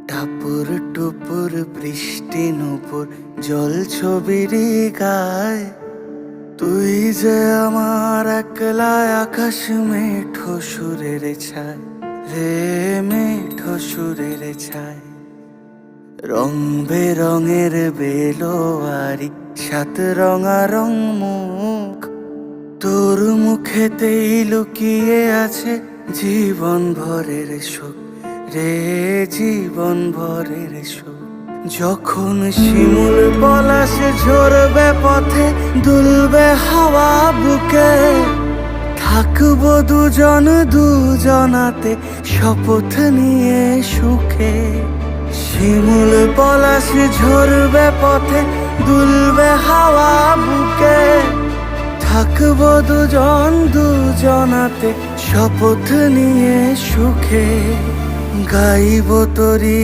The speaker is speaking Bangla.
টাপুর টুপুর বৃষ্টি নুপুর জল ছবিরি গায়, তুই যে আমার একলা আকাশ মেঠো সুরের ছায় রে, মেঠো সুরের ছায়। রং বেরঙের বেলোয়ারি সাত রঙারং মুখ, তোর মুখেতেই লুকিয়ে আছে জীবন ভরের সুখ রে, জীবন ভরের সুখ। যখন শিমুল পলাশ ঝরবে পথে, দুলবে হাওয়া বুকে, থাকবো দুজন দুজনাতে শপথ নিয়ে সুখে। শিমুল পলাশ ঝরবে পথে, দুলবে হাওয়া বুকে, থাকবো দুজন দুজনাতে শপথ নিয়ে সুখে। গাইব তোরি